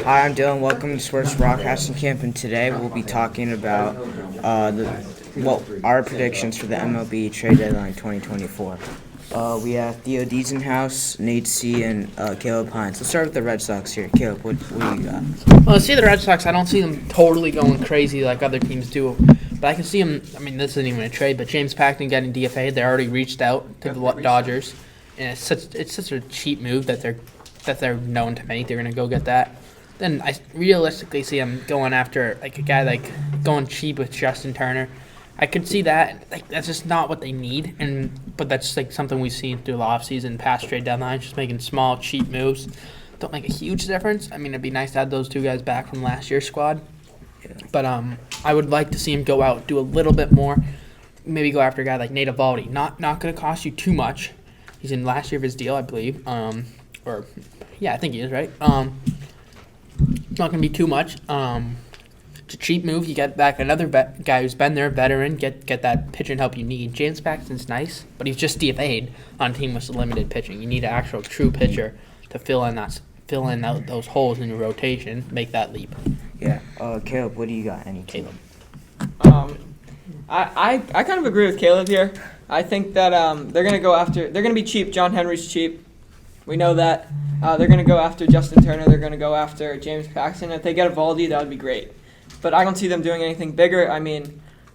Hi, I'm Dylan. Welcome to Sports Broadcasting Camp, and today we'll be talking about our predictions for the MLB trade deadline 2024. We have Theo Diezenhouse, Nate C., and Caleb Hines. Let's start with the Red Sox here. Caleb, what do you got? Well, see the Red Sox, I don't see them totally going crazy like other teams do. But I can see them, this isn't even a trade, but James Paxton getting DFA'd. They already reached out to the Dodgers. And it's such a cheap move that they're known to make. They're going to go get that. Then I realistically see them going after like a guy like going cheap with Justin Turner. I could see that. Like that's just not what they need, but that's like something we've seen through the offseason, past trade deadlines, just making small, cheap moves. Don't make a huge difference. It'd be nice to have those two guys back from last year's squad. But I would like to see him go out, do a little bit more. Maybe go after a guy like Nate Eovaldi. Not going to cost you too much. He's in last year of his deal, I believe. I think he is, right? Not going to be too much. It's a cheap move. You get back another guy who's been there, veteran. Get that pitching help you need. James Paxton's nice, but he's just DFA'd on a team with limited pitching. You need an actual true pitcher to fill in those holes in your rotation, make that leap. Yeah. Caleb, what do you got? Caleb? I kind of agree with Caleb here. I think that they're going to be cheap. John Henry's cheap. We know that. They're going to go after Justin Turner. They're going to go after James Paxton. If they get Eovaldi, that would be great. But I don't see them doing anything bigger.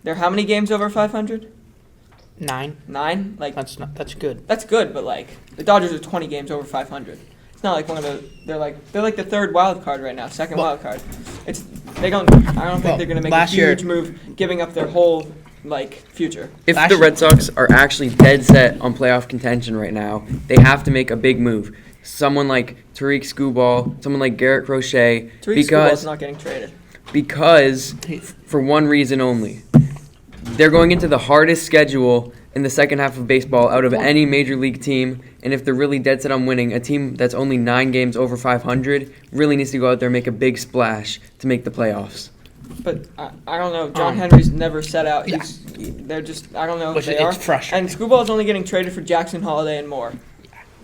They're how many games over 500? 9. 9? That's good. That's good, but the Dodgers are 20 games over 500. It's not like they're like the third wild card right now, second wild card. I don't think they're going to make a huge move giving up their whole future. If the Red Sox are actually dead set on playoff contention right now, they have to make a big move. Someone like Tariq Skubal, someone like Garrett Crochet. Tariq Skubal's not getting traded. Because, for one reason only, they're going into the hardest schedule in the second half of baseball out of any major league team, and if they're really dead set on winning, a team that's only 9 games over 500 really needs to go out there and make a big splash to make the playoffs. But I don't know. John Henry's never set out. They're just, I don't know if they are. It's frustrating. And Skubal's only getting traded for Jackson Holiday and more.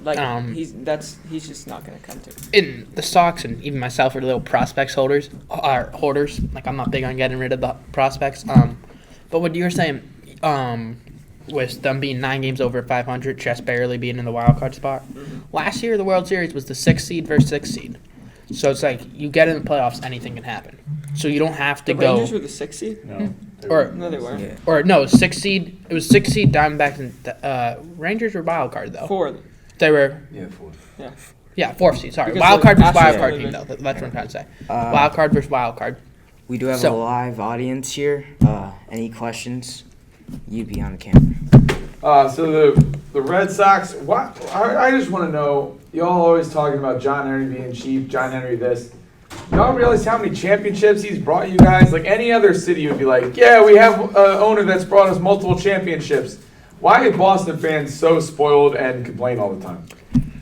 He's just not going to come to. In the Sox and even myself are little prospects hoarders. I'm not big on getting rid of the prospects. But what you were saying, with them being 9 games over 500, just barely being in the wild card spot. Mm-hmm. Last year, the World Series was the 6th seed versus 6th seed. So it's like you get in the playoffs, anything can happen. So you don't have to the go. Rangers were the 6th seed. No, they weren't. Yeah. Or no, 6th seed. It was 6th seed. Diamondbacks and Rangers were wild card though. 4. They were. Yeah, 4. Yeah, 4th seed. Sorry, Because wild card versus wild Astros card were team the- though. That's what I'm trying to say. Wild card versus wild card. We do have a live audience here. Any questions? You be on the camera. So the Red Sox, I just want to know, y'all always talking about John Henry being cheap, John Henry this. Y'all realize how many championships he's brought you guys? Like any other city would be like, yeah, we have an owner that's brought us multiple championships. Why are Boston fans so spoiled and complain all the time?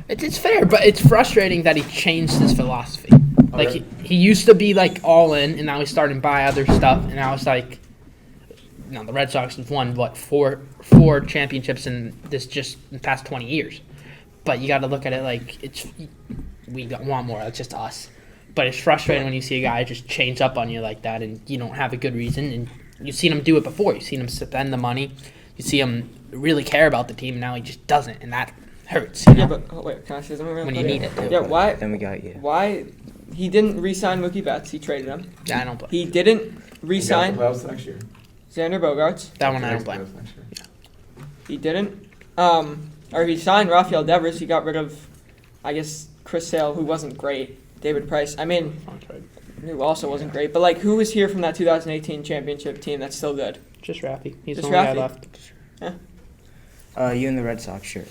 It's fair, but it's frustrating that he changed his philosophy. Like Okay. he used to be like all in, and now he's starting to buy other stuff, and now it's like, the Red Sox have won four championships in the past 20 years. But you got to look at it like we don't want more. It's just us. But it's frustrating when you see a guy just change up on you like that, and you don't have a good reason. And you've seen him do it before. You've seen him spend the money. You see him really care about the team, and now he just doesn't, and that hurts. Yeah, but wait, can I say something real when quick? you need it. Yeah, why? Then we got you. Why he didn't re-sign Mookie Betts? He traded him. Yeah, I don't blame. He didn't We got re-sign the playoffs next year. Xander Bogaerts. That one I don't blame. Playoffs next year. He didn't. Or he signed Rafael Devers. He got rid of, I guess, Chris Sale, who wasn't great. David Price. Who also wasn't great. But who was here from that 2018 championship team that's still good? Just Raffy. He's Just the only guy Raffy. left. You and the Red Sox shirt.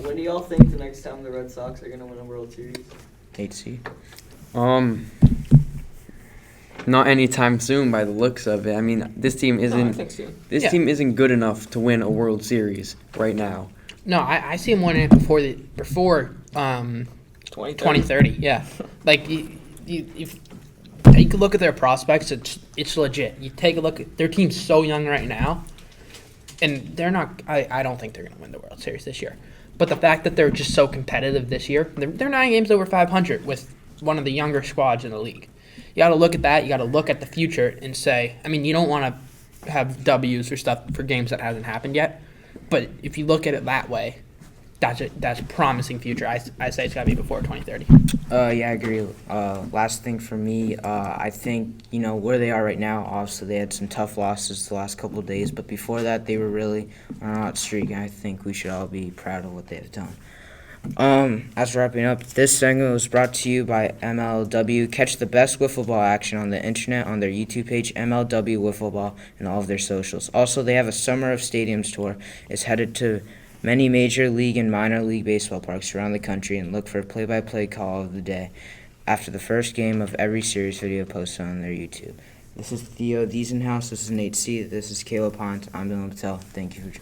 When do y'all think the next time the Red Sox are going to win a World Series? Nate C. Not anytime soon by the looks of it. This team No, I isn't think so. team isn't good enough to win a World Series right now. No, I see him winning it before 2030. Yeah, if you could look at their prospects, it's legit. You take a look at their team's so young right now, and they're not. I don't think they're going to win the World Series this year. But the fact that they're just so competitive this year, they're 9 games over 500 with one of the younger squads in the league. You got to look at that. You got to look at the future and say, I mean, you don't want to have W's or stuff for games that hasn't happened yet, but if you look at it that way, that's a promising future. I say it's got to be before 2030. Yeah, I agree. Last thing for me, I think, where they are right now, obviously they had some tough losses the last couple of days, but before that they were really on a hot streak, and I think we should all be proud of what they have done. As wrapping up, this segment was brought to you by MLW. Catch the best wiffle ball action on the internet on their YouTube page, MLW Wiffle Ball, and all of their socials. Also, they have a Summer of Stadiums tour. It's headed to many major league and minor league baseball parks around the country, and look for a play-by-play call of the day after the first game of every series video posted on their YouTube. This is Theo Diesenhaus. This is Nate C. This is Caleb Hunt. I'm Dylan Patel. Thank you for joining.